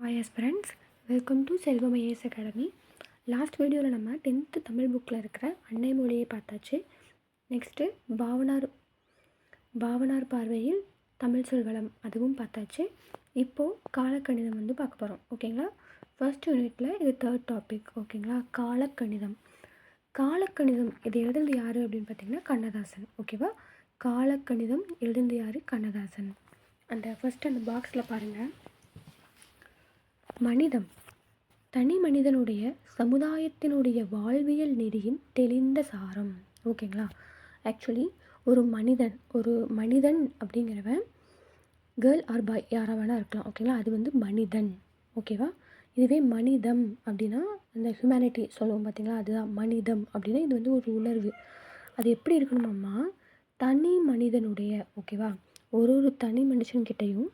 Hi aspirants, welcome to Selvam IAS academy. Last வீடியோவில் நம்ம 10th Tamil புக்கில் இருக்கிற அன்னை மொழியை பார்த்தாச்சு. நெக்ஸ்ட்டு பாவனார் பார்வையில் தமிழ் சொல்வளம் அதுவும் பார்த்தாச்சு. இப்போது காலக்கணிதம் பார்க்க போகிறோம். ஓகேங்களா? ஃபர்ஸ்ட் யூனிட்டில் இது 3rd டாபிக். ஓகேங்களா? காலக்கணிதம் இது எழுதுனது யார் அப்படின்னு பார்த்தீங்கன்னா கண்ணதாசன். ஓகேவா? காலக்கணிதம் எழுதுனது யார்? கண்ணதாசன். ஃபஸ்ட்டு அந்த பாக்ஸில் பாருங்கள். மனிதம் தனி மனிதனுடைய சமுதாயத்தினுடைய வாழ்வியல் நெறியின் தெளிந்த சாரம். ஓகேங்களா? ஆக்சுவலி ஒரு மனிதன் அப்படிங்கிறவன் கேர்ள் ஆர் பாய் யாராக வேணால் இருக்கலாம். ஓகேங்களா? அது மனிதன். ஓகேவா? இதுவே மனிதம் அப்படின்னா அந்த ஹியூமனிட்டி சொல்லுவோம் பார்த்தீங்களா, அதுதான் மனிதம் அப்படின்னா இது ஒரு உணர்வு. அது எப்படி இருக்கணுமாம்மா, தனி மனிதனுடைய ஓகேவா ஒரு தனி மனுஷன்கிட்டையும்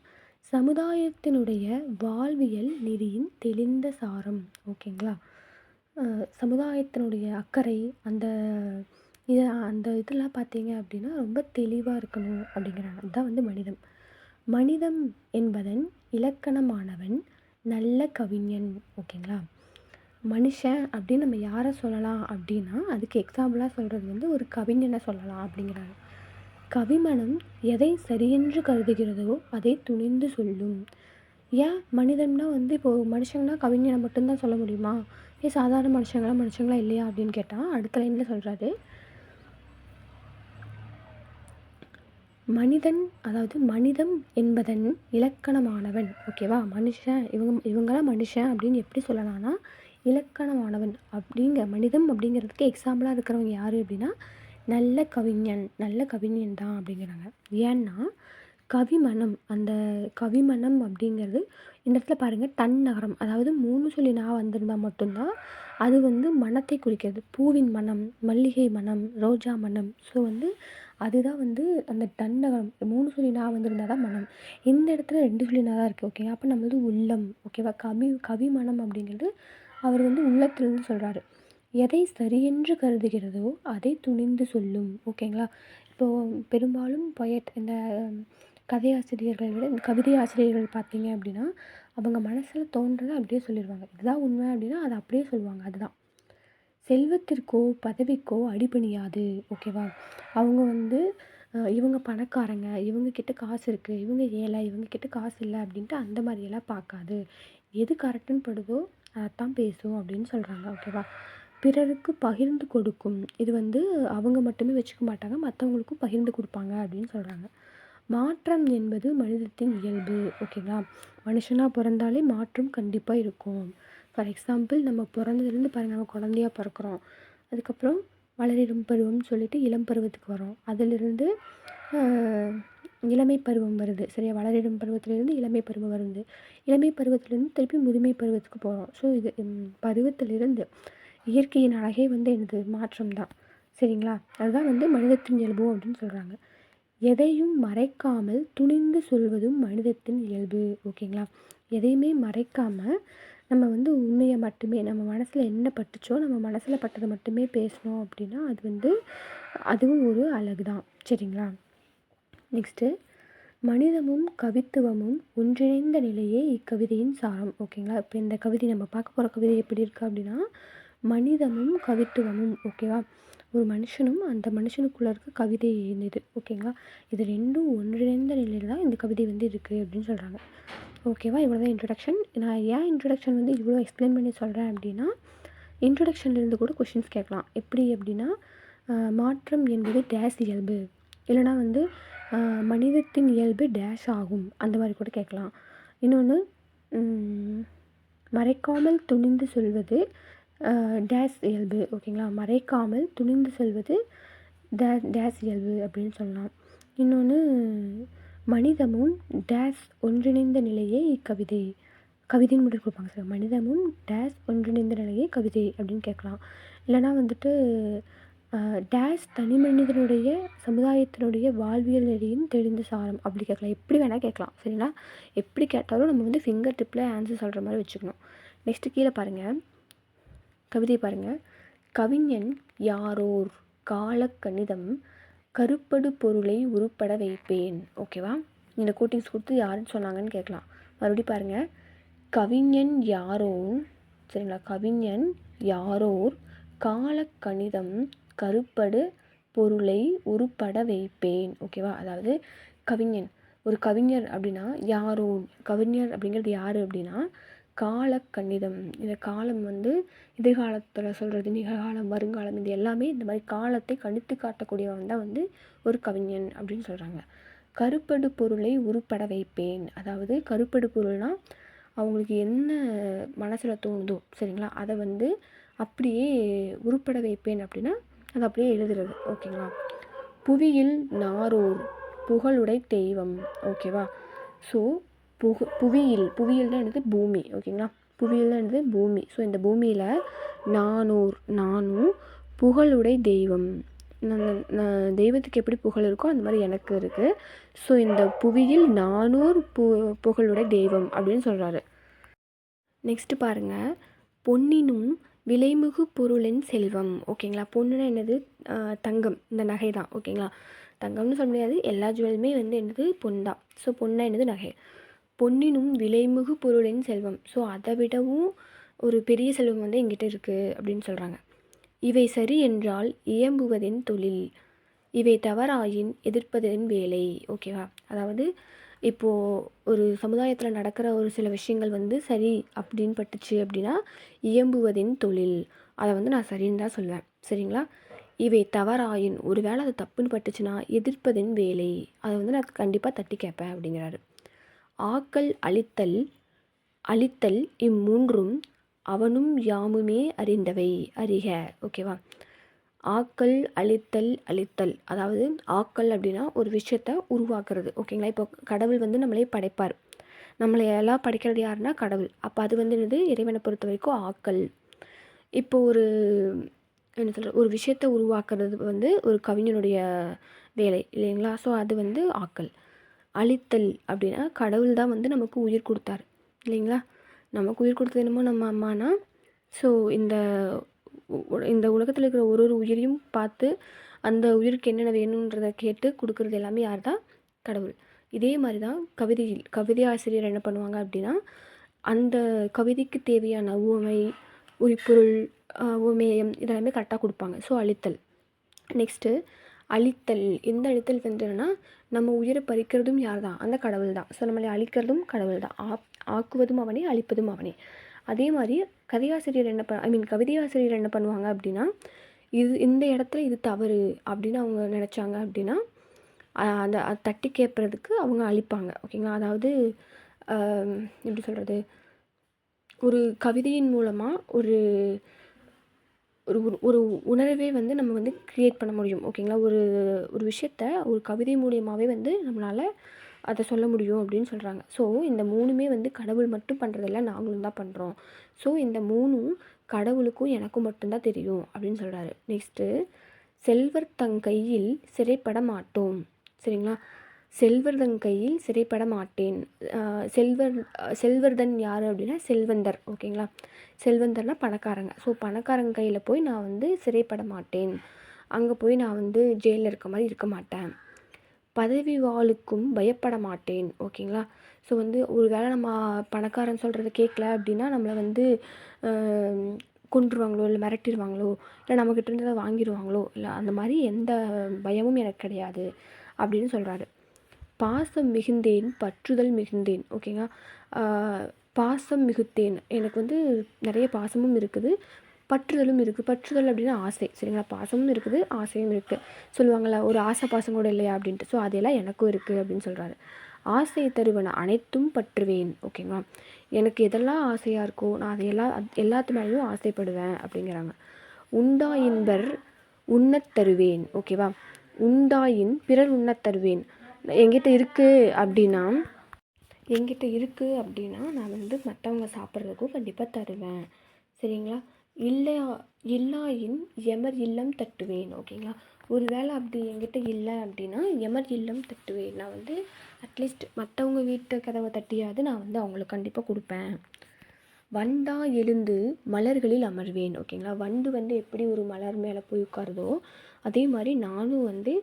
சமுதாயத்தினுடைய வாழ்வியல் நெறியின் தெளிந்த சாரம். ஓகேங்களா? சமுதாயத்தினுடைய அக்கறை அந்த இதெல்லாம் பார்த்தீங்க அப்படின்னா ரொம்ப தெளிவாக இருக்கணும் அப்படிங்கிறாங்க. அதுதான் மனிதம் என்பதன் இலக்கணமானவன் நல்ல கவிஞன். ஓகேங்களா? மனுஷன் அப்படின்னு நம்ம யாரை சொல்லலாம் அப்படின்னா அதுக்கு எக்ஸாம்பிளாக சொல்கிறது ஒரு கவிஞனை சொல்லலாம் அப்படிங்கிறாங்க. கவிமனம் எதை சரியென்று கருதுகிறதோ அதை துணிந்து சொல்லும். ஏன் மனிதன்னா இப்போது மனுஷங்கன்னா கவிஞனை மட்டும்தான் சொல்ல முடியுமா? சாதாரண மனுஷங்களா இல்லையா அப்படின்னு கேட்டால் அடுத்த லைனில் சொல்கிறாரு, மனிதம் என்பதன் இலக்கணமானவன். ஓகேவா? மனுஷன் இவங்களாம் மனுஷன் அப்படின்னு எப்படி சொல்லலாம்னா இலக்கணமானவன் மனிதம் அப்படிங்கிறதுக்கு எக்ஸாம்பிளாக இருக்கிறவங்க யார் அப்படின்னா நல்ல கவிஞன் தான் அப்படிங்கிறாங்க. ஏன்னா கவிமனம் கவிமனம் அப்படிங்கிறது இந்த இடத்துல பாருங்கள் தன்னகரம், அதாவது 3 சொல்லி நான் வந்திருந்தால் மட்டும்தான் அது மனத்தை குறிக்கிறது. பூவின் மனம், மல்லிகை மனம், ரோஜா மனம். ஸோ அதுதான் அந்த தன்னகரம் 3 சொல்லி நான் வந்திருந்தால் தான் மனம். இந்த இடத்துல 2 சொல்லி நான் தான் இருக்குது. ஓகே, அப்போ நம்மளது உள்ளம். ஓகேவா? கவிமனம் அப்படிங்கிறது அவர் உள்ளத்திலிருந்து சொல்கிறாரு. எதை சரியென்று கருதுகிறதோ அதை துணிந்து சொல்லும். ஓகேங்களா? இப்போது பெரும்பாலும் இந்த கதையாசிரியர்களை விட இந்த கவிதை ஆசிரியர்கள் பார்த்தீங்க அப்படின்னா அவங்க மனசில் தோன்றதை அப்படியே சொல்லிடுவாங்க. இதுதான் உண்மை அப்படின்னா அதை அப்படியே சொல்லுவாங்க. அதுதான் செல்வத்திற்கோ பதவிக்கோ அடிபணியாது. ஓகேவா? அவங்க இவங்க பணக்காரங்க, இவங்கக்கிட்ட காசு இருக்குது, இவங்க ஏழை, இவங்கக்கிட்ட காசு இல்லை அப்படின்ட்டு அந்த மாதிரியெல்லாம் பார்க்காது. எது கரெக்டுன்னு படுதோ அதைத்தான் பேசும் அப்படின்னு சொல்கிறாங்க. ஓகேவா? பிறருக்கு பகிர்ந்து கொடுக்கும். இது அவங்க மட்டுமே வச்சுக்க மாட்டாங்க, மற்றவங்களுக்கும் பகிர்ந்து கொடுப்பாங்க அப்படின்னு சொல்கிறாங்க. மாற்றம் என்பது மனிதத்தின் இயல்பு. ஓகேங்களா? மனுஷனாக பிறந்தாலே மாற்றம் கண்டிப்பாக இருக்கும். ஃபார் எக்ஸாம்பிள் நம்ம பிறந்ததுலேருந்து பாருங்கள், நம்ம குழந்தையாக பிறக்கிறோம், அதுக்கப்புறம் வளரிடும் பருவம்னு சொல்லிட்டு இளம் பருவத்துக்கு வரோம், அதிலிருந்து இளமை பருவம் வருது. சரியா? வளரிடும் பருவத்திலேருந்து இளமை பருவம் வருது, இளமை பருவத்திலேருந்து திருப்பி முதுமை பருவத்துக்கு போகிறோம். ஸோ இது பருவத்திலிருந்து இயற்கையின் அழகே என்னது மாற்றம் தான். சரிங்களா? அதுதான் மனிதத்தின் இயல்பு அப்படின்னு சொல்கிறாங்க. எதையும் மறைக்காமல் துணிந்து சொல்வதும் மனிதத்தின் இயல்பு. ஓகேங்களா? எதையுமே மறைக்காமல் நம்ம உண்மையை மட்டுமே, நம்ம மனசில் என்ன பட்டுச்சோ நம்ம மனசில் பட்டதை மட்டுமே பேசணும் அப்படின்னா அது அதுவும் ஒரு அழகு தான். சரிங்களா? நெக்ஸ்ட்டு, மனிதமும் கவித்துவமும் ஒன்றிணைந்த நிலையே இக்கவிதையின் சாரம். ஓகேங்களா? இப்போ இந்த கவிதை நம்ம பார்க்க போகிற கவிதை எப்படி இருக்குது அப்படின்னா மனிதமும் கவித்துவமும். ஓகேவா? ஒரு மனுஷனும் அந்த மனுஷனுக்குள்ளே இருக்க கவிதை இது. ஓகேங்களா? இது ரெண்டும் ஒன்றிணைந்த நிலையில் தான் இந்த கவிதை இருக்குது அப்படின்னு சொல்கிறாங்க. ஓகேவா? இவ்வளோ தான் இன்ட்ரொடக்ஷன். நான் ஏன் இன்ட்ரொடக்ஷன் இவ்வளோ எக்ஸ்பிளைன் பண்ணி சொல்கிறேன் அப்படின்னா இன்ட்ரொடக்ஷன்லேருந்து கூட கொஷின்ஸ் கேட்கலாம். எப்படி அப்படின்னா மாற்றம் என்பது டேஷ் இயல்பு, இல்லைனா மனிதத்தின் இயல்பு டேஷ் ஆகும், அந்த மாதிரி கூட கேட்கலாம். இன்னொன்று, மறைக்காமல் துணிந்து சொல்வது டேஷ் இயல்பு. ஓகேங்களா? மறைக்காமல் துணிந்து சொல்வது டேஷ் இயல்பு அப்படின்னு சொல்லலாம். இன்னொன்று, மனிதமும் டேஷ் ஒன்றிணைந்த நிலையே இக்கவிதை, கவிதைன்னு மட்டும் கொடுப்பாங்க. சார், மனிதமும் டேஷ் ஒன்றிணைந்த நிலையே கவிதை அப்படின்னு கேட்கலாம். இல்லைனா டேஷ் தனி மனிதனுடைய சமுதாயத்தினுடைய வாழ்வியல் நெறியின் தெளிந்த சாரம் அப்படி கேட்கலாம். எப்படி வேணால் கேட்கலாம். சரிங்களா? எப்படி கேட்டாலும் நம்ம ஃபிங்கர் டிப்பில் ஆன்சர் சொல்கிற மாதிரி வச்சுக்கணும். நெக்ஸ்ட்டு கீழே பாருங்கள், கவிதை பாருங்கள். கவிஞன் யாரோர் காலக்கணிதம் கருப்படு பொருளை உருப்பட வைப்பேன். ஓகேவா? இந்த கோட்டிங்ஸ் கொடுத்து யாருன்னு சொன்னாங்கன்னு கேட்கலாம். மறுபடியும் பாருங்கள். கவிஞன் யாரோன் சரிங்களா, கவிஞன் யாரோர் காலக்கணிதம் கருப்படு பொருளை உருப்பட வைப்பேன். ஓகேவா, அதாவது கவிஞன், ஒரு கவிஞர் அப்படின்னா யாரோன், கவிஞர் அப்படிங்கிறது யார் அப்படின்னா காலக்கணிதம். இந்த காலம் வந்து எதிர்காலத்தில் சொல்கிறது, நிகழ்காலம், வருங்காலம், இது எல்லாமே இந்த மாதிரி காலத்தை கணித்து காட்டக்கூடியவன் தான் வந்து ஒரு கவிஞன் அப்படின்னு சொல்கிறாங்க. கருப்படு பொருளை உருப்பட வைப்பேன், அதாவது கருப்படு பொருள்னால் அவங்களுக்கு என்ன மனசில் தோணுதோ சரிங்களா, அதை வந்து அப்படியே உருப்பட வைப்பேன் அப்படின்னா அதை அப்படியே எழுதுறது. ஓகேங்களா. புவியில் நாரோர் புகழுடை தெய்வம். ஓகேவா. ஸோ புவியில்தான் என்னது பூமி. ஓகேங்களா, புவியில்தான் என்னது பூமி. ஸோ இந்த பூமியில் நானும் புகழுடை தெய்வம், தெய்வத்துக்கு எப்படி புகழ் இருக்கோ அந்த மாதிரி எனக்கு இருக்குது. ஸோ இந்த புவியில் நானூர் புகழுடை தெய்வம் அப்படின்னு சொல்கிறாரு. நெக்ஸ்ட்டு பாருங்கள், பொன்னினும் விலைமிகு பொருளின் செல்வம். ஓகேங்களா, பொண்ணுன்னா என்னது, தங்கம், இந்த நகை தான். ஓகேங்களா, தங்கம்னு சொல்ல முடியாது, எல்லா ஜுவலுமே வந்து என்னது பொன் தான். ஸோ பொண்ணா என்னது நகை. பொன்னினும் விலைமிகு பொருளின் செல்வம், ஸோ அதை விடவும் ஒரு பெரிய செல்வம் வந்து எங்கிட்ட இருக்குது அப்படின்னு சொல்கிறாங்க. இவை சரி என்றால் இயம்புவதின் தொழில், இவை தவறாயின் எதிர்ப்பதின் வேலை. ஓகேவா, அதாவது இப்போது ஒரு சமுதாயத்தில் நடக்கிற ஒரு சில விஷயங்கள் வந்து சரி அப்படின்னு பட்டுச்சு அப்படின்னா இயம்புவதின் தொழில், அதை வந்து நான் சரின்னு தான் சொல்வேன். சரிங்களா. இவை தவறாயின், ஒரு வேளை அது தப்புன்னு பட்டுச்சுன்னா எதிர்ப்பதின் வேலை, அதை வந்து நான் கண்டிப்பாக தட்டி கேட்பேன் அப்படிங்கிறாரு. ஆக்கல் அழித்தல் இம்மூன்றும் அவனும் யாமுமே அறிந்தவை அறிக. ஓகேவா, ஆக்கல் அழித்தல், அதாவது ஆக்கல் அப்படின்னா ஒரு விஷயத்தை உருவாக்குறது. ஓகேங்களா, இப்போ கடவுள் வந்து நம்மளே படைப்பார், நம்மளை எல்லாம் படைக்கிறது யாருன்னா கடவுள். அப்போ அது வந்து என்னது, இறைவனை பொறுத்த வரைக்கும் ஆக்கல். இப்போ ஒரு என்ன சொல்கிறது, ஒரு விஷயத்தை உருவாக்குறது வந்து ஒரு கவிஞனுடைய வேலை இல்லைங்களா. ஸோ அது வந்து ஆக்கல். அழித்தல் அப்படின்னா கடவுள் தான் வந்து நமக்கு உயிர் கொடுத்தார் இல்லைங்களா. நமக்கு உயிர் கொடுத்தது என்னமோ நம்ம அம்மானா. ஸோ இந்த உலகத்தில் இருக்கிற ஒரு ஒரு உயிரையும் பார்த்து அந்த உயிருக்கு என்னென்ன வேணுன்றதை கேட்டு கொடுக்குறது எல்லாமே யார் தான், கடவுள். இதே மாதிரி தான் கவிதை ஆசிரியர் என்ன பண்ணுவாங்க அப்படின்னா அந்த கவிதைக்கு தேவையான உவமை, உரிப்பொருள், உவமேயம் இதெல்லாமே கரெக்டாக கொடுப்பாங்க. ஸோ அழித்தல். நெக்ஸ்ட்டு அழித்தல், எந்த அழித்தல் வந்துன்னா நம்ம உயிரை பறிக்கிறதும் யார் தான், அந்த கடவுள் தான். ஸோ நம்மளை அழிக்கிறதும் கடவுள் தான். ஆக்குவதும் அவனே, அழிப்பதும் அவனே. அதே மாதிரி கவிதை ஆசிரியர் என்ன பண்ணுவாங்க அப்படின்னா இந்த இடத்துல இது தவறு அப்படின்னு அவங்க நினச்சாங்க அப்படின்னா அந்த தட்டி கேட்பறதுக்கு அவங்க அழிப்பாங்க. ஓகேங்களா, அதாவது எப்படி சொல்கிறது, ஒரு கவிதையின் மூலமாக ஒரு ஒரு ஒரு உணர்வே வந்து நம்ம வந்து க்ரியேட் பண்ண முடியும். ஓகேங்களா, ஒரு விஷயத்த ஒரு கவிதை மூலியமாகவே வந்து நம்மளால் அதை சொல்ல முடியும் அப்படின்னு சொல்கிறாங்க. ஸோ இந்த மூணுமே வந்து கடவுள் மட்டும் பண்ணுறதில்ல, நாங்களும் தான் பண்ணுறோம். ஸோ இந்த மூணும் கடவுளுக்கும் எனக்கும் மட்டும்தான் தெரியும் அப்படின்னு சொல்கிறாரு. நெக்ஸ்ட்டு, செல்வர் தங்கையில் சிறைப்பட மாட்டோம். சரிங்களா, செல்வர்தன் கையில் சிறைப்பட மாட்டேன். செல்வர்தன் யார் அப்படின்னா செல்வந்தர். ஓகேங்களா, செல்வந்தர்னா பணக்காரங்க. ஸோ பணக்காரங்க கையில் போய் நான் வந்து சிறைப்பட மாட்டேன், அங்கே போய் நான் வந்து ஜெயிலில் இருக்க மாதிரி இருக்க மாட்டேன். பதவி வாளுக்கும் பயப்பட மாட்டேன். ஓகேங்களா, ஸோ வந்து ஒரு வேளை நம்ம பணக்காரன் சொல்கிறத கேட்கல அப்படின்னா நம்மளை வந்து கொன்றுவாங்களோ இல்லை மிரட்டிடுவாங்களோ இல்லை நம்மக்கிட்ட இருந்து வாங்கிடுவாங்களோ, இல்லை அந்த மாதிரி எந்த பயமும் எனக்கு கிடையாது அப்படின்னு சொல்கிறாரு. பாசம் மிகுந்தேன் பற்றுதல் மிகுந்தேன். ஓகேங்களா, பாசம் மிகுத்தேன், எனக்கு வந்து நிறைய பாசமும் இருக்குது, பற்றுதலும் இருக்குது. பற்றுதல் அப்படின்னா ஆசை. சரிங்களா, பாசமும் இருக்குது, ஆசையும் இருக்குது. சொல்லுவாங்களா, ஒரு ஆசை பாசம் கூட இல்லையா அப்படின்ட்டு. ஸோ அதெல்லாம் எனக்கும் இருக்குது அப்படின்னு சொல்கிறாரு. ஆசை தருவன அனைத்தும் பற்றுவேன். ஓகேங்களா, எனக்கு எதெல்லாம் ஆசையாக இருக்கோ நான் அதையெல்லாம் எல்லாத்து மேலேயும் ஆசைப்படுவேன் அப்படிங்கிறாங்க. உண்டாயின்பர் உண்ணத் தருவேன். ஓகேவா, உண்டாயின் பிறர் உண்ணத் தருவேன். என்கிட்ட இருக்குது அப்படின்னா நான் வந்து மற்றவங்க சாப்பிட்றதுக்கும் கண்டிப்பாக தருவேன். சரிங்களா, இல்லாயின் எமர் இல்லம் தட்டுவேன். ஓகேங்களா, ஒரு வேளை அப்படி என்கிட்ட இல்லை அப்படின்னா எமர் இல்லம் தட்டுவேன். நான் வந்து அட்லீஸ்ட் மற்றவங்க வீட்டு கதவை தட்டியாவது நான் வந்து அவங்களுக்கு கண்டிப்பாக கொடுப்பேன். வண்டா எழுந்து மலர்களில் அமர்வேன். ஓகேங்களா, வண்டு வந்து எப்படி ஒரு மலர் மேலே போய் உட்காருதோ அதே மாதிரி நானும் வந்து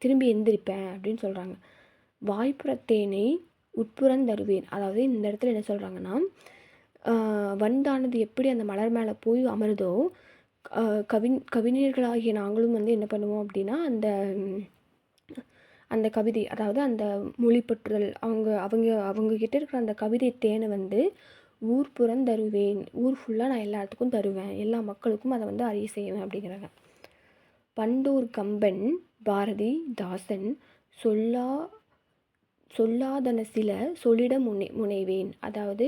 திரும்பி எந்திரிப்பேன் அப்படின்னு சொல்கிறாங்க. வாய்ப்புறத்தேனை உட்புறந்தருவேன். அதாவது இந்த இடத்துல என்ன சொல்கிறாங்கன்னா, வண்டானது எப்படி அந்த மலர் மேலே போய் அமருதோ, கவிஞர்களாகிய நாங்களும் வந்து என்ன பண்ணுவோம் அப்படின்னா, அந்த கவிதை, அதாவது அந்த மொழிப்பற்றுதல், அவங்கக்கிட்ட இருக்கிற அந்த கவிதை தேனை வந்து ஊர் புறந்தருவேன், ஊர் ஃபுல்லாக நான் எல்லாத்துக்கும் தருவேன், எல்லா மக்களுக்கும் அதை வந்து அறிய செய்வேன் அப்படிங்கிறாங்க. பண்டூர் கம்பன், பாரதி தாசன் சொல்லாதன சில சொல்லிட முனைவேன். அதாவது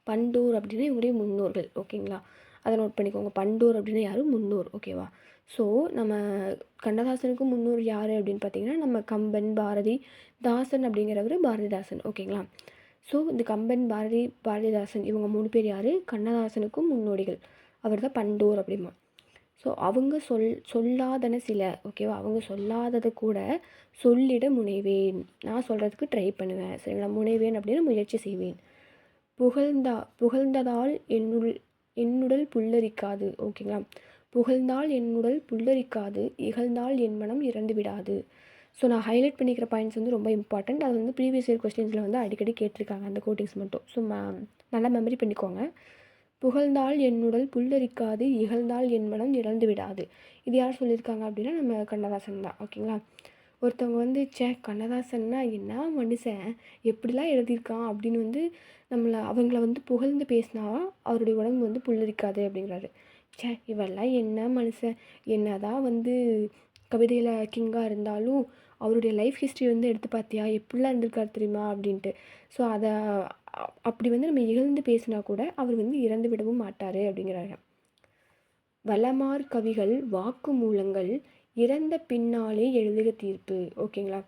பண்டூர் அப்படின்னா இவங்களுடைய முன்னோர்கள், ஓகேங்களா? அதை நோட் பண்ணிக்கோங்க. பண்டூர் அப்படின்னா யாரும்? முன்னோர், ஓகேவா? ஸோ நம்ம கண்ணதாசனுக்கு முன்னோர் யார் அப்படின்னு பார்த்தீங்கன்னா, நம்ம கம்பன், பாரதி தாசன் அப்படிங்கிறவர் பாரதிதாசன், ஓகேங்களா? ஸோ இந்த கம்பன், பாரதிதாசன் இவங்க 3 பேர் யார்? கண்ணதாசனுக்கும் முன்னோடிகள். அவர் தான் பண்டோர் அப்படிமா. ஸோ அவங்க சொல்லாதன சில, ஓகேவா? அவங்க சொல்லாததை கூட சொல்லிட முனைவேன், நான் சொல்கிறதுக்கு ட்ரை பண்ணுவேன், சரிங்களா? முனைவேன் அப்படின்னு முயற்சி செய்வேன். புகழ்ந்ததால் என்னுடல் புல்லரிக்காது, ஓகேங்களா? புகழ்ந்தால் என்னுடல் புல்லரிக்காது, இகழ்ந்தால் என் மனம் இறந்து விடாது. ஸோ நான் ஹைலைட் பண்ணிக்கிற பாயிண்ட்ஸ் வந்து ரொம்ப இம்பார்ட்டண்ட். அது வந்து ப்ரீவியஸ் இயர் கொஸ்டின்ஸில் வந்து அடிக்கடி கேட்டிருக்காங்க அந்த கோட்டிங்ஸ் மட்டும். ஸோ நல்லா மெமரி பண்ணிக்கோங்க. புகழ்ந்தால் என்னுடல் புல்லரிக்காது, இகழ்ந்தால் என் மனம் இறந்து விடாது. இது யார் சொல்லியிருக்காங்க அப்படின்னா நம்ம கண்ணதாசன் தான், ஓகேங்களா? ஒருத்தவங்க வந்து கண்ணதாசன்னா என்ன மனுஷன், எப்படிலாம் எழுதியிருக்கான் அப்படின்னு வந்து அவங்கள வந்து புகழ்ந்து பேசினா அவருடைய உடம்பு வந்து புல்லரிக்காது அப்படிங்கிறாரு. இவெல்லாம் என்ன மனுஷன், என்னதான் வந்து கவிதையில் கிங்காக இருந்தாலும் அவருடைய லைஃப் ஹிஸ்ட்ரி வந்து எடுத்து பார்த்தியா, எப்படிலாம் இருந்திருக்காரு தெரியுமா அப்படின்ட்டு. ஸோ அதை அப்படி வந்து நம்ம இகழ்ந்து பேசினா கூட அவர் வந்து இறந்து விடவும் மாட்டார் அப்படிங்கிறாங்க. வளமார் கவிகள் வாக்கு மூலங்கள் இறந்த பின்னாலே எழுதுக தீர்ப்பு, ஓகேங்களா?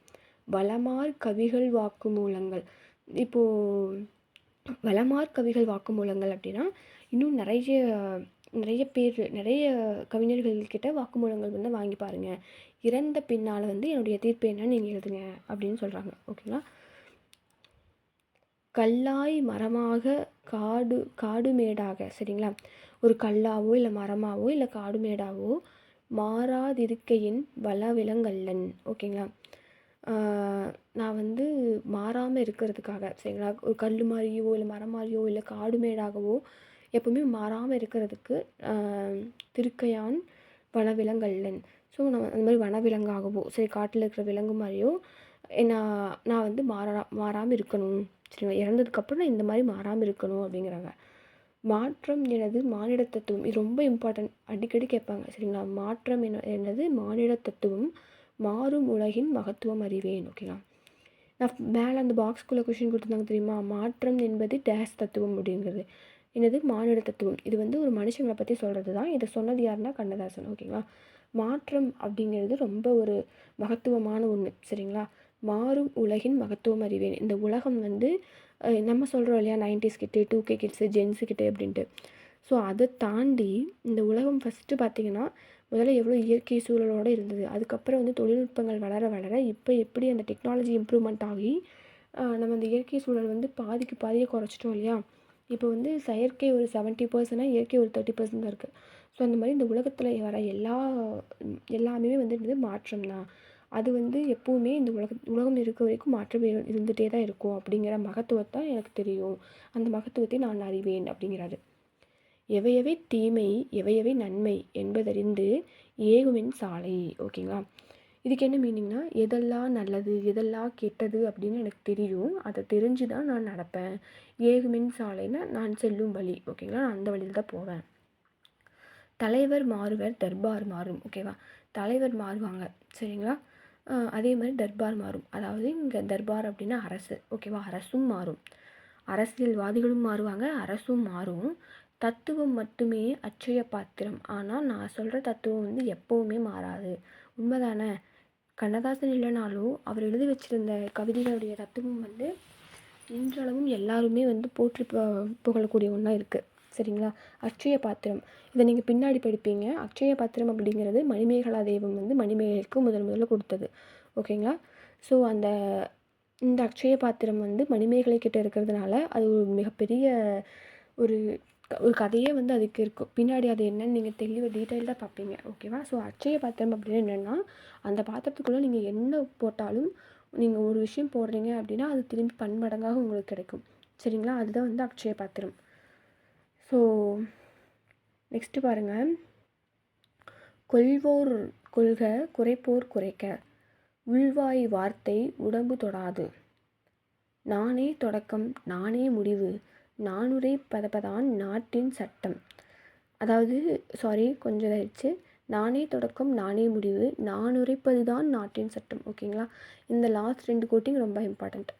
வளமார் கவிகள் வாக்கு மூலங்கள். இப்போது வளமார் கவிகள் வாக்கு மூலங்கள் அப்படின்னா இன்னும் நிறைய பேர், நிறைய கவிஞர்கள்கிட்ட வாக்குமூலங்கள் வந்து வாங்கி பாருங்கள். இறந்த பின்னால் வந்து என்னுடைய தீர்ப்பு என்னன்னு நீங்கள் எழுதுங்க அப்படின்னு சொல்கிறாங்க, ஓகேங்களா? கல்லாய் மரமாக காடு மேடாக, சரிங்களா? ஒரு கல்லாவோ இல்லை மரமாவோ இல்லை காடு மேடாவோ மாறாதிருக்கையின் வளவிலங்கல்லன், ஓகேங்களா? நான் வந்து மாறாமல் இருக்கிறதுக்காக, சரிங்களா? ஒரு கல் மாதிரியோ இல்லை மரம் மாதிரியோ இல்லை காடு மேடாகவோ எப்பவுமே மாறாமல் இருக்கிறதுக்கு திருக்கையான் வனவிலங்கல்லன். ஸோ நம்ம அந்த மாதிரி வனவிலங்காகவோ, சரி காட்டில் இருக்கிற விலங்கு மாதிரியோ நான் வந்து மாறாமல் இருக்கணும், சரிங்களா? இறந்ததுக்கப்புறம் நான் இந்த மாதிரி மாறாமல் இருக்கணும் அப்படிங்கிறாங்க. மாற்றம் எனது மானிட தத்துவம், இது ரொம்ப இம்பார்ட்டன்ட், அடிக்கடி கேட்பாங்க, சரிங்களா? மாற்றம் எனது மானிட தத்துவம், மாறும் உலகின் மகத்துவம் அறிவேன், ஓகேங்களா? நான் மேலே அந்த பாக்ஸ்குள்ளே கொஷின் கொடுத்துருந்தாங்க தெரியுமா, மாற்றம் என்பது டேஸ் தத்துவம் அப்படிங்கிறது. என்னது? மானிட தத்துவம். இது வந்து ஒரு மனுஷங்களை பற்றி சொல்கிறது தான். இதை சொன்னது யாருன்னா கண்ணதாசன், ஓகேங்களா? மாற்றம் அப்படிங்கிறது ரொம்ப ஒரு மகத்துவமான ஒன்று, சரிங்களா? மாறும் உலகின் மகத்துவம் அறிவேன். இந்த உலகம் வந்து நம்ம சொல்கிறோம் இல்லையா, 90s கிட்டு, 2K கிட்ஸு, ஜென்ஸுக்கிட்டு அப்படின்ட்டு. ஸோ அதை தாண்டி இந்த உலகம் ஃபஸ்ட்டு பார்த்திங்கன்னா முதல்ல எவ்வளோ இயற்கை சூழலோடு இருந்தது. அதுக்கப்புறம் வந்து தொழில்நுட்பங்கள் வளர வளர இப்போ எப்படி அந்த டெக்னாலஜி இம்ப்ரூவ்மெண்ட் ஆகி நம்ம அந்த இயற்கை சூழல் வந்து பாதியை குறைச்சிட்டோம் இல்லையா? இப்போ வந்து செயற்கை ஒரு 70%, இயற்கை ஒரு 30% தான் இருக்குது. ஸோ அந்த மாதிரி இந்த உலகத்தில் வர எல்லாமே வந்து மாற்றம் தான். அது வந்து எப்போவுமே இந்த உலகம் இருக்க வரைக்கும் மாற்றம் இருந்துகிட்டே தான் இருக்கும் அப்படிங்கிற மகத்துவத்தை எனக்கு தெரியும், அந்த மகத்துவத்தை நான் அறிவேன் அப்படிங்கிறாரு. எவையவை தீமை எவையவை நன்மை என்பதறிந்து ஏகுமென் சாலை, ஓகேங்களா? இதுக்கு என்ன மீனிங்னா, எதெல்லாம் நல்லது எதெல்லாம் கெட்டது அப்படின்னு எனக்கு தெரியும், அதை தெரிஞ்சு தான் நான் நடப்பேன். ஏகுமென் சாலைன்னா நான் செல்லும் வழி, ஓகேங்களா? நான் அந்த வழியில் தான் போவேன். தலைவர் மாறுவர் தர்பார் மாறும், ஓகேவா? தலைவர் மாறுவாங்க, சரிங்களா? அதே மாதிரி தர்பார் மாறும். அதாவது இங்கே தர்பார் அப்படின்னா அரசு, ஓகேவா? அரசும் மாறும், அரசியல்வாதிகளும் மாறுவாங்க, அரசும் மாறும். தத்துவம் மட்டுமே அட்சய பாத்திரம். ஆனால் நான் சொல்கிற தத்துவம் வந்து எப்போவுமே மாறாது. உண்மைதானே? கண்ணதாசன் இல்லைனாலும் அவர் எழுதி வச்சுருந்த கவிதைகளுடைய தத்துவம் வந்து இன்றளவும் எல்லாருமே வந்து போற்றி புகழக்கூடிய ஒன்றா இருக்குது, சரிங்களா? அட்சய பாத்திரம், இதை நீங்கள் பின்னாடி படிப்பீங்க. அட்சய பாத்திரம் அப்படிங்கிறது மணிமேகலா தெய்வம் வந்து மணிமேகலைக்கு முதல்ல கொடுத்தது, ஓகேங்களா? ஸோ இந்த அட்சய பாத்திரம் வந்து மணிமேகலை கிட்ட இருக்கிறதுனால அது ஒரு மிகப்பெரிய ஒரு கதையே வந்து அதுக்கு இருக்கும் பின்னாடி. அது என்னன்னு நீங்கள் தெளிவாக டீட்டெயில்டாக பார்ப்பீங்க, ஓகேவா? ஸோ அட்சய பாத்திரம் அப்படின்னு என்னென்னா, அந்த பாத்திரத்துக்குள்ளே நீங்கள் என்ன போட்டாலும் நீங்கள் ஒரு விஷயம் போடுறீங்க அப்படின்னா அது திரும்பி பன்மடங்காக உங்களுக்கு கிடைக்கும். சரிங்களா? அதுதான் வந்து அக்ஷய பாத்திரம். ஸோ நெக்ஸ்ட்டு பாருங்கள். கொள்வோர் கொள்க குறைப்போர் குறைக்க, உள்வாய் வார்த்தை உடம்பு தொடாது, நானே தொடக்கம் நானே முடிவு, நானுரை பதப்பதான் நாட்டின் சட்டம். அதாவது கொஞ்சம் இதாகிடுச்சு. நானே தொடக்கம் நானே முடிவு, நான் உரைப்பது தான் நாட்டின் சட்டம். ஓகேங்களா? இந்த லாஸ்ட் 2 கோட்டிங் ரொம்ப இம்பார்ட்டண்ட்.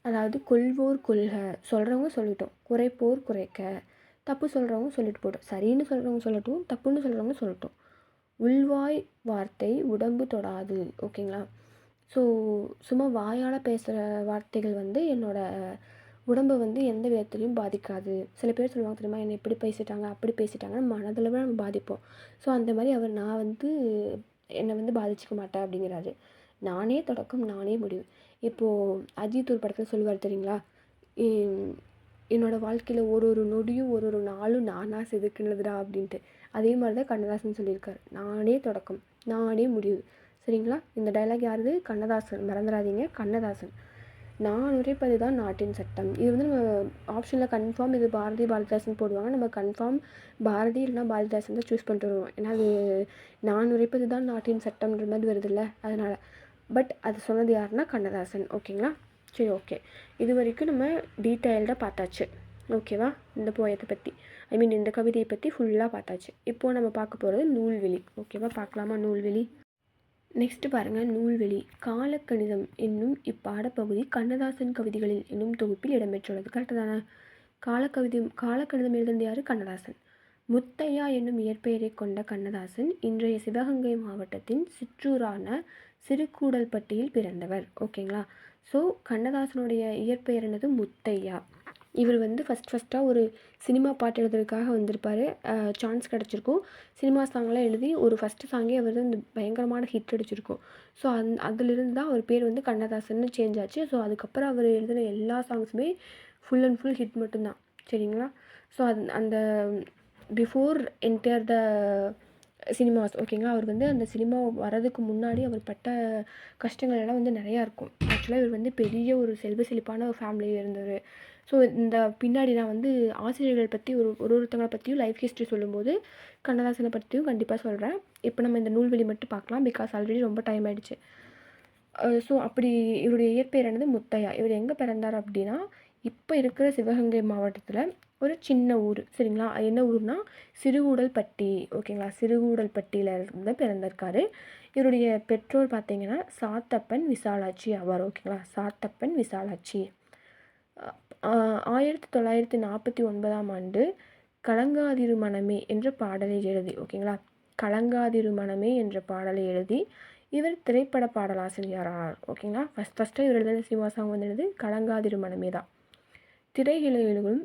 அதாவது கொள்வோர் கொள்க, சொல்கிறவங்க சொல்லிட்டோம். குறைப்போர் குறைக்க, தப்பு சொல்கிறவங்க சொல்லிட்டு போட்டோம். சரின்னு சொல்கிறவங்க சொல்லட்டும், தப்புன்னு சொல்கிறவங்க சொல்லட்டும். உள்வாய் வார்த்தை உடம்பு தொடாது. ஓகேங்களா? ஸோ சும்மா வாயால் பேசுகிற வார்த்தைகள் வந்து என்னோடய உடம்பை வந்து எந்த விதத்துலையும் பாதிக்காது. சில பேர் சொல்லுவாங்க தெரியுமா, என்னை இப்படி பேசிட்டாங்க அப்படி பேசிட்டாங்கன்னு மனதளவில் நம்ம பாதிப்போம். ஸோ அந்த மாதிரி நான் வந்து என்னை வந்து பாதிச்சிக்க மாட்டேன் அப்படிங்கிறாரு. நானே தொடக்கம் நானே முடிவு. இப்போது அஜித் ஒரு படத்தில் சொல்லுவார் தெரியுங்களா, என்னோடய வாழ்க்கையில் ஒரு நொடியும் ஒரு நாளும் நானாக செதுக்குனதுடா அப்படின்ட்டு. அதே மாதிரி தான் கண்ணதாசன் சொல்லியிருக்காரு. நானே தொடக்கம் நானே முடிவு. சரிங்களா? இந்த டைலாக் யாருது? கண்ணதாசன். மறந்துடாதீங்க, கண்ணதாசன். நான் உரைப்பது தான் நாட்டின் சட்டம். இது வந்து நம்ம ஆப்ஷனில் கன்ஃபார்ம் இது பாரதிதாசன் போடுவாங்க. நம்ம கன்ஃபார்ம் பாரதி இல்லைனா பாரதிதாசன் தான் சூஸ் பண்ணிட்டு வருவோம். ஏன்னா அது நான் உரைப்பது தான் நாட்டின் சட்டம்ன்ற மாதிரி வருதில்ல, அதனால். பட் அது சொன்னது யாருன்னா கண்ணதாசன். ஓகேங்களா? சரி, ஓகே. இது வரைக்கும் நம்ம டீட்டெயில்டாக பார்த்தாச்சு. ஓகேவா? இந்த போயத்தை பற்றி, இந்த கவிதையை பற்றி ஃபுல்லாக பார்த்தாச்சு. இப்போது நம்ம பார்க்க போகிறது நூல்வெளி. ஓகேவா? பார்க்கலாமா நூல்வெளி? நெக்ஸ்ட்டு பாருங்கள், நூல்வெளி. காலக்கணிதம் என்னும் இப்பாடப்பகுதி கண்ணதாசன் கவிதைகளில் என்னும் தொகுப்பில் இடம்பெற்றுள்ளது. கரெக்டு தானே? காலக்கணிதம் எழுதினது யார்? கண்ணதாசன். முத்தையா என்னும் இயற்பெயரை கொண்ட கண்ணதாசன் இன்றைய சிவகங்கை மாவட்டத்தின் சிற்றூரான சிறுகூடல்பட்டியில் பிறந்தவர். ஓகேங்களா? ஸோ கண்ணதாசனுடைய இயற்பெயர் என்னது? முத்தையா. இவர் வந்து ஃபஸ்ட்டாக ஒரு சினிமா பாட்டு எழுதுறதுக்காக வந்திருப்பார். சான்ஸ் கிடச்சிருக்கும். சினிமா சாங்லாம் எழுதி ஒரு ஃபஸ்ட்டு சாங்கே அவர் வந்து பயங்கரமான ஹிட் அடிச்சிருக்கும். ஸோ அதிலிருந்து தான் அவர் பேர் வந்து கண்ணதாசன்னு சேஞ்ச் ஆச்சு. ஸோ அதுக்கப்புறம் அவர் எழுதின எல்லா சாங்ஸுமே ஃபுல் அண்ட் ஃபுல் ஹிட் மட்டும்தான். சரிங்களா? ஸோ அந்த பிஃபோர் என்டர் த சினிமாஸ். ஓகேங்களா? அவர் வந்து அந்த சினிமா வரதுக்கு முன்னாடி அவர் பட்ட கஷ்டங்கள் எல்லாம் வந்து நிறையா இருக்கும். ஆக்சுவலாக இவர் வந்து பெரிய ஒரு செல்வ செழிப்பான ஒரு ஃபேமிலியில் இருந்தவர். ஸோ இந்த பின்னாடி நான் வந்து ஆசிரியர்கள் பற்றி ஒருத்தங்களை பற்றியும் லைஃப் ஹிஸ்ட்ரி சொல்லும்போது கண்ணதாசனை பற்றியும் கண்டிப்பாக சொல்கிறேன். இப்போ நம்ம இந்த நூல்வெளி மட்டும் பார்க்கலாம், பிகாஸ் ஆல்ரெடி ரொம்ப டைம் ஆகிடுச்சு. ஸோ அப்படி இவருடைய இயற்பெயர் என்னது? முத்தையா. இவர் எங்கே பிறந்தார் அப்படின்னா, இப்போ இருக்கிற சிவகங்கை மாவட்டத்தில் ஒரு சின்ன ஊர். சரிங்களா? என்ன ஊர்னா சிறுகூடல்பட்டி. ஓகேங்களா? சிறுகூடல்பட்டியில் இருந்து பிறந்திருக்காரு. இவருடைய பெற்றோர் பார்த்தீங்கன்னா சாத்தப்பன் விசாலாட்சி ஆவார். ஓகேங்களா? சாத்தப்பன் விசாலாட்சி. 1949ஆம் ஆண்டு கலங்காதிரு மனமே என்ற பாடலை எழுதி, ஓகேங்களா, கலங்காதிரு மனமே என்ற பாடலை எழுதி இவர் திரைப்பட பாடலாசிரியரானார். ஓகேங்களா? ஃபஸ்ட்டாக இவர் எழுதின சினிமா சாங் வந்து கலங்காதிரு மனமே தான். திரையுலகிலும்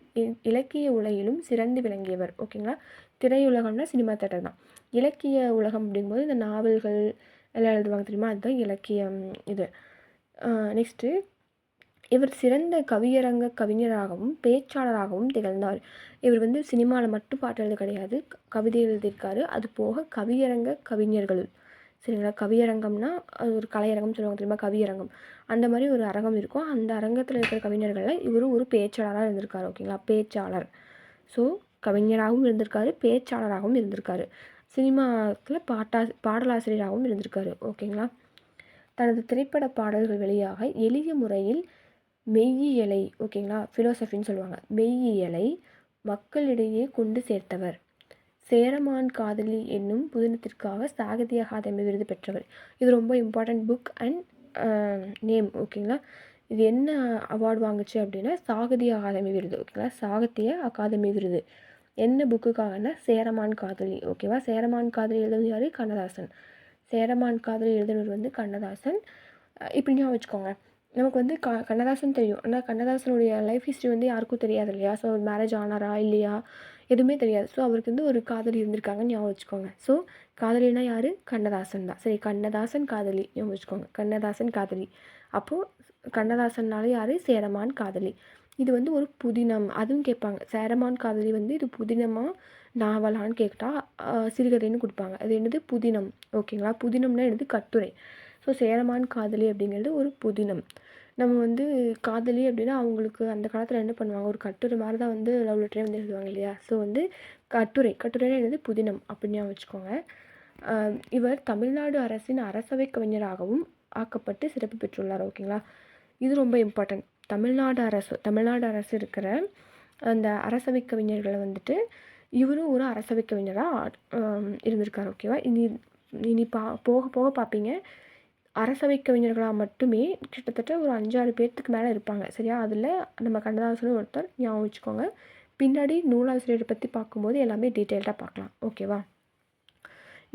இலக்கிய உலகிலும் சிறந்து விளங்கியவர். ஓகேங்களா? திரையுலகம்னா சினிமா தேட்டர் தான். இலக்கிய உலகம் அப்படிங்கும்போது இந்த நாவல்கள் எல்லாம் எழுதுவாங்க தெரியுமா, அதுதான் இலக்கியம். இது நெக்ஸ்ட்டு இவர் சிறந்த கவியரங்க கவிஞராகவும் பேச்சாளராகவும் திகழ்ந்தார். இவர் வந்து சினிமாவில் மட்டும் பாட்டு எழுத கிடையாது, கவிதை எழுதியிருக்காரு. அது போக கவியரங்க கவிஞர்கள். சரிங்களா? கவியரங்கம்னா அது ஒரு கலையரங்கம் சொல்லுவாங்க தெரியுமா, கவியரங்கம். அந்த மாதிரி ஒரு அரங்கம் இருக்கும். அந்த அரங்கத்தில் இருக்கிற கவிஞர்களில் இவரும் ஒரு பேச்சாளராக இருந்திருக்காரு. ஓகேங்களா? பேச்சாளர். ஸோ கவிஞராகவும் இருந்திருக்காரு, பேச்சாளராகவும் இருந்திருக்காரு, சினிமாவில் பாடலாசிரியராகவும் இருந்திருக்காரு. ஓகேங்களா? தனது திரைப்பட பாடல்கள் வழியாக எளிய முறையில் மெய்யியலை, ஓகேங்களா, ஃபிலோசஃபின்னு சொல்லுவாங்க, மெய்யியலை மக்களிடையே கொண்டு சேர்த்தவர். சேரமான் காதலி என்னும் புதினத்திற்காக சாகித்ய அகாதமி விருது பெற்றவர். இது ரொம்ப இம்பார்ட்டண்ட் புக் அண்ட் நேம். ஓகேங்களா? இது என்ன அவார்டு வாங்குச்சு அப்படின்னா சாகித்ய அகாதமி விருது. ஓகேங்களா? சாகித்ய அகாதமி விருது என்ன புக்குக்காகனா சேரமான் காதலி. ஓகேவா? சேரமான் காதலி எழுதுனது யார்? கண்ணதாசன். சேரமான் காதலி எழுதுனவர் வந்து கண்ணதாசன். இப்படி ஞாபகம் வச்சுக்கோங்க. நமக்கு வந்து கண்ணதாசன் தெரியும், ஆனால் கண்ணதாசனுடைய லைஃப் ஹிஸ்ட்ரி வந்து யாருக்கும் தெரியாது இல்லையா? ஸோ அவர் மேரேஜ் ஆனாரா இல்லையா எதுவுமே தெரியாது. ஸோ அவருக்கு வந்து ஒரு காதலி இருந்திருக்காங்கன்னு ஞாபகம் வச்சுக்கோங்க. ஸோ காதலினா யார்? கண்ணதாசன் தான். சரி, கண்ணதாசன் காதலி ஞாபகம் வச்சுக்கோங்க, கண்ணதாசன் காதலி. அப்போது கண்ணதாசன்னால யார்? சேரமான் காதலி. இது வந்து ஒரு புதினம். அதுவும் கேட்பாங்க, சேரமான் காதலி வந்து இது புதினமா நாவலான்னு கேட்டால் சிறுகதைன்னு கொடுப்பாங்க. அது என்னது? புதினம். ஓகேங்களா? புதினம்னா என்னது? கட்டுரை. ஸோ சேரமான் காதலி அப்படிங்கிறது ஒரு புதினம். நம்ம வந்து காதலி அப்படின்னா அவங்களுக்கு அந்த காலத்தில் என்ன பண்ணுவாங்க, ஒரு கட்டுரை மாதிரி தான் வந்து லவ் லெட்டரே வந்து எழுதுவாங்க இல்லையா. ஸோ வந்து கட்டுரைனா என்னது, புதினம் அப்படின்னு வச்சுக்கோங்க. இவர் தமிழ்நாடு அரசின் அரசவை கவிஞராகவும் ஆக்கப்பட்டு சிறப்பு பெற்றுள்ளார். ஓகேங்களா, இது ரொம்ப இம்பார்ட்டன்ட். தமிழ்நாடு அரசு இருக்கிற அந்த அரசவை கவிஞர்களை வந்துட்டு இவரும் ஒரு அரசவை கவிஞராக இருந்திருக்காரு. ஓகேவா, இனி போக போக பார்ப்பீங்க, அரசவை கவிஞர்களாக மட்டுமே கிட்டத்தட்ட ஒரு 5-6 பேர்த்துக்கு மேலே இருப்பாங்க. சரியா, அதில் நம்ம கண்ணதாசனும் ஒருத்தர், ஞாபகம் வச்சுக்கோங்க. பின்னாடி நூலாசிரியரை பற்றி பார்க்கும்போது எல்லாமே டீட்டெயில்டாக பார்க்கலாம். ஓகேவா,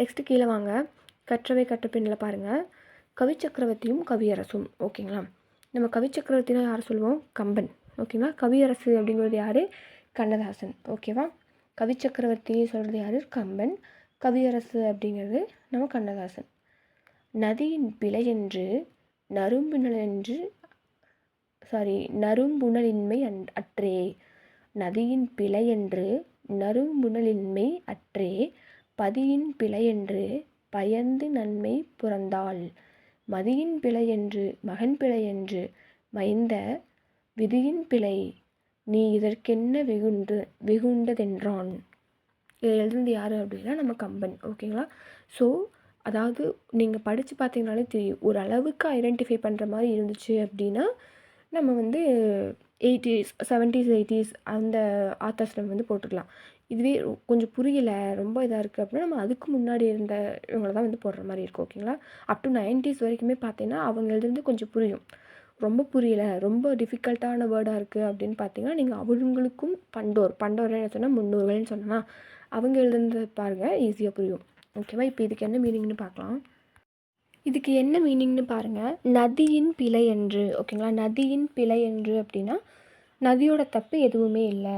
நெக்ஸ்ட்டு கீழே வாங்க. கற்றவை கற்றபின்னில் பாருங்கள், கவிச்சக்கரவர்த்தியும் கவியரசும். ஓகேங்களா, நம்ம கவிச்சக்கரவர்த்தினா யார் சொல்லுவோம், கம்பன். ஓகேங்களா, கவியரசு அப்படிங்கிறது யார், கண்ணதாசன். ஓகேவா, கவிச்சக்கரவர்த்தி சொல்கிறது யார், கம்பன். கவியரசு அப்படிங்கிறது நம்ம கண்ணதாசன். நதியின் பிழையென்று நறும்புணலின்மை அற்றே. நதியின் பிழையென்று நறும்புணலின்மை அற்றே, பதியின் பிழையென்று பயந்து நன்மை புறந்தாள். மதியின் பிழையென்று மகன் பிழையென்று மைந்த விதியின் பிழை நீ இதற்கென்ன வெகுண்டதென்றான். இதை எழுதுனது யார் அப்படின்னா நம்ம கம்பன். ஓகேங்களா, ஸோ அதாவது நீங்கள் படித்து பார்த்தீங்கனாலே தெரியும், ஒரு அளவுக்கு ஐடென்டிஃபை பண்ணுற மாதிரி இருந்துச்சு அப்படின்னா நம்ம வந்து 80s 70s 80s அந்த ஆத்தர்ஸ் நம்ம வந்து போட்டுக்கலாம். இதுவே கொஞ்சம் புரியல, ரொம்ப இதாக இருக்குது அப்படின்னா நம்ம அதுக்கு முன்னாடி இருந்த இவங்கள தான் வந்து போடுற மாதிரி இருக்கும். ஓகேங்களா, அப் டு 90s வரைக்குமே பார்த்தீங்கன்னா அவங்க எழுதுறது கொஞ்சம் புரியும். ரொம்ப புரியல, ரொம்ப டிஃபிகல்ட்டான வேர்டாக இருக்குது அப்படின்னு பார்த்தீங்கன்னா நீங்கள் அவங்களுக்கும் பண்டோர் என்ன சொன்னால் முன்னோர்கள்னு சொன்னால் அவங்க எழுதுனது பாருங்கள், ஈஸியாக புரியும். ஓகேவா, இப்போ இதுக்கு என்ன மீனிங்னு பார்க்கலாம். இதுக்கு என்ன மீனிங்னு பாருங்கள், நதியின் பிழை என்று. ஓகேங்களா, நதியின் பிழை என்று அப்படின்னா நதியோட தப்பு எதுவுமே இல்லை.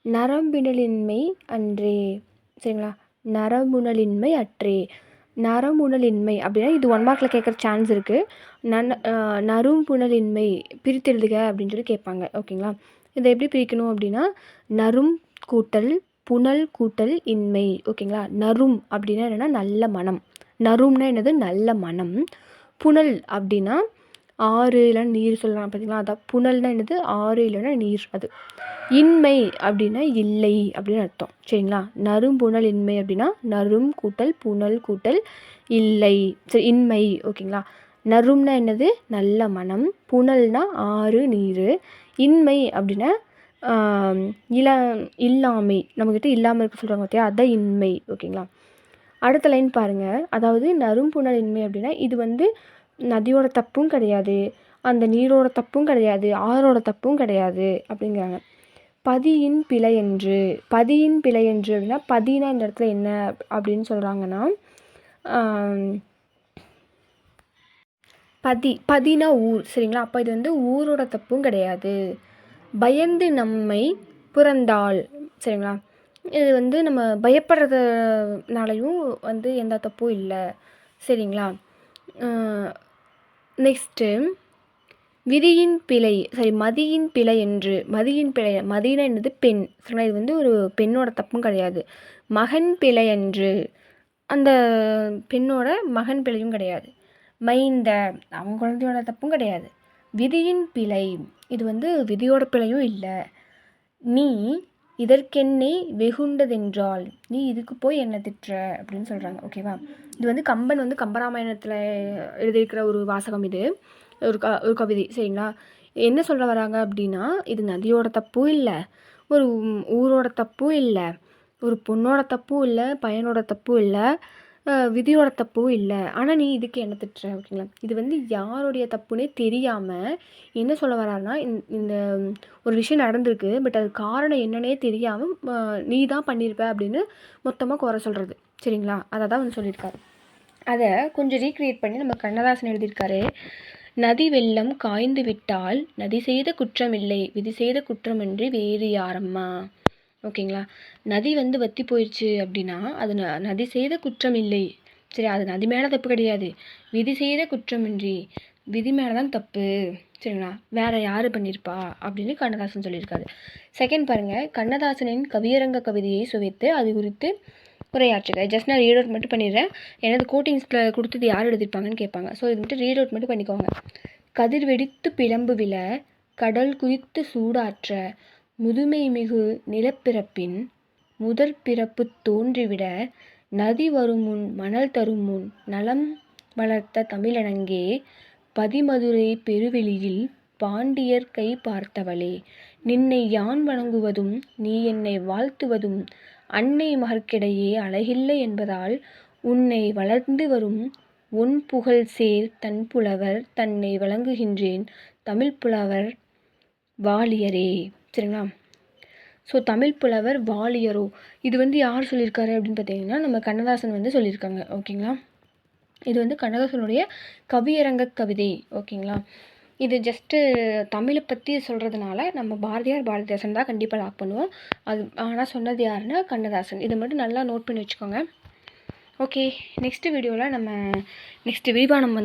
நரம்புணலின்மை அன்றே. சரிங்களா, நரம்புணலின்மை அற்றே. நரம்புணலின்மை அப்படின்னா இது 1 மார்க்கில் கேட்குற சான்ஸ் இருக்குது. நறும்புணலின்மை பிரித்து எழுதுக அப்படின்னு சொல்லி கேட்பாங்க. ஓகேங்களா, இதை எப்படி பிரிக்கணும் அப்படின்னா நரும் கூட்டல் புனல் கூட்டல் இன்மை. ஓகேங்களா, நரும் அப்படின்னா என்னென்னா நல்ல மனம். நரும்னா என்னது, நல்ல மனம். புனல் அப்படின்னா ஆறு இல்லைன்னா நீர் சொல்லலாம். பார்த்தீங்களா, அதான் புனல்னா என்னது, ஆறு இல்லைன்னா நீர். அது இன்மை அப்படின்னா இல்லை அப்படின்னு அர்த்தம். சரிங்களா, நறும்புணல் இன்மை அப்படின்னா நரும் கூட்டல் புனல் கூட்டல் இல்லை. சரி, இன்மை. ஓகேங்களா, நறும்னா என்னது, நல்ல மனம். புனல்னா ஆறு நீர். இன்மை அப்படின்னா இல்லாமை, நம்மக்கிட்ட இல்லாமல் இருக்க சொல்கிறாங்க பார்த்தியா, அதுதான் இன்மை. ஓகேங்களா, அடுத்த லைன் பாருங்கள். அதாவது நறும்புணல் இன்மை அப்படின்னா இது வந்து நதியோட தப்பும் கிடையாது, அந்த நீரோட தப்பும் கிடையாது, ஆறோட தப்பும் கிடையாது அப்படிங்கிறாங்க. பதியின் பிழையென்று அப்படின்னா பதினா இந்த இடத்துல என்ன அப்படின்னு சொல்கிறாங்கன்னா பதினா ஊர். சரிங்களா, அப்போ இது வந்து ஊரோட தப்பும் கிடையாது. பயந்து நம்மை புறந்தாள். சரிங்களா, இது வந்து நம்ம பயப்படுறதுனாலையும் வந்து எந்த தப்பும் இல்லை. சரிங்களா, நெக்ஸ்ட்டு மதியின் பிழை என்று. மதினா என்னது, பெண். சரிங்களா, இது வந்து ஒரு பெண்ணோட தப்பும் கிடையாது. மகன் பிழை என்று, அந்த பெண்ணோட மகன் பிழையும் கிடையாது. மைந்த, அவங்க குழந்தையோட தப்பும் கிடையாது. விதியின் பிழை, இது வந்து விதியோட பிழையும் இல்லை. நீ இதற்கென்னை வெகுண்டதென்றால், நீ இதுக்கு போய் என்ன திட்டுற அப்படின்னு சொல்கிறாங்க. ஓகேவா, இது வந்து கம்பன் வந்து கம்பராமாயணத்தில் எழுதியிருக்கிற ஒரு வாசகம். இது ஒரு கவிதை. சரிங்களா, என்ன சொல்ல வராங்க அப்படின்னா இது நதியோட தப்பும் இல்லை, ஒரு ஊரோட தப்பும் இல்லை, ஒரு பொண்ணோட தப்பும் இல்லை, பையனோட தப்பும் இல்லை, விதியோட தப்பும் இல்லை. ஆனால் நீ இதுக்கு என்ன திட்டுற. ஓகேங்களா, இது வந்து யாருடைய தப்புன்னே தெரியாமல் என்ன சொல்ல வராருன்னா, இந்த ஒரு விஷயம் நடந்திருக்கு, பட் அது காரணம் என்னன்னே தெரியாமல் நீ தான் பண்ணியிருப்ப அப்படின்னு மொத்தமாக குறை சொல்கிறது. சரிங்களா, அதை தான் வந்து சொல்லியிருக்காரு. அதை கொஞ்சம் ரீக்ரியேட் பண்ணி நம்ம கண்ணதாசன் எழுதியிருக்காரு. நதி வெள்ளம் காய்ந்து விட்டால் நதி செய்த குற்றமில்லை, விதி செய்த குற்றமின்றி வேறு யாரம்மா. ஓகேங்களா, நதி வந்து வற்றி போயிடுச்சு அப்படின்னா அது நதி செய்த குற்றம் இல்லை. சரி, அது நதி மேலே தப்பு கிடையாது, விதி செய்த குற்றமின்றி, விதி மேலே தான் தப்பு. சரிங்களா, வேறு யார் பண்ணியிருப்பா அப்படின்னு கண்ணதாசன் சொல்லியிருக்காரு. செகண்ட் பாருங்கள், கண்ணதாசனின் கவியரங்க கவிதையை சுவைத்து அது குறித்து உரையாற்றுக. ஜஸ்ட் நான் ரீட் அவுட் மட்டும் பண்ணிடுறேன். எனது கோட்டிங்ஸில் கொடுத்தது யார் எழுதியிருப்பாங்கன்னு கேட்பாங்க. ஸோ இது மட்டும் ரீட் அவுட் மட்டும் பண்ணிக்கோங்க. கதிர் வெடித்து பிளம்பு விழ, கடல் குதித்து சூடாற்ற, முதுமை மிகு நிலப்பிறப்பின் முதற் பிறப்பு தோன்றிவிட, நதி வருமுன் மணல் தருமுன் நலம் வளர்த்த தமிழனங்கே, பதிமதுரை பெருவெளியில் பாண்டியர் கை பார்த்தவளே, நின்னை யான் வணங்குவதும் நீ என்னை வாழ்த்துவதும் அன்னை மகற்கிடையே அழகில்லை என்பதால், உன்னை வளர்ந்து வரும் ஒன் புகழ் சேர் தன் புலவர் தன்னை வழங்குகின்றேன் தமிழ் புலவர் வாலியரே. சரிங்களா? ஸோ தமிழ் புலவர் வாலியரோ, இது யார் சொல்லியிருக்காரு அப்படின்னு பார்த்தீங்கன்னா நம்ம கண்ணதாசன் சொல்லியிருக்காங்க. ஓகேங்களா? இது கண்ணதாசனுடைய கவியரங்க கவிதை. ஓகேங்களா? இது ஜஸ்ட்டு தமிழை பற்றி சொல்கிறதுனால நம்ம பாரதிதாசன் தான் கண்டிப்பாக லாக் பண்ணுவோம். அது ஆனால் சொன்னது யாருன்னா கண்ணதாசன். இதை மட்டும் நல்லா நோட் பண்ணி வச்சுக்கோங்க. ஓகே, நெக்ஸ்ட்டு வீடியோவில் நம்ம நெக்ஸ்ட்டு விரிவானம்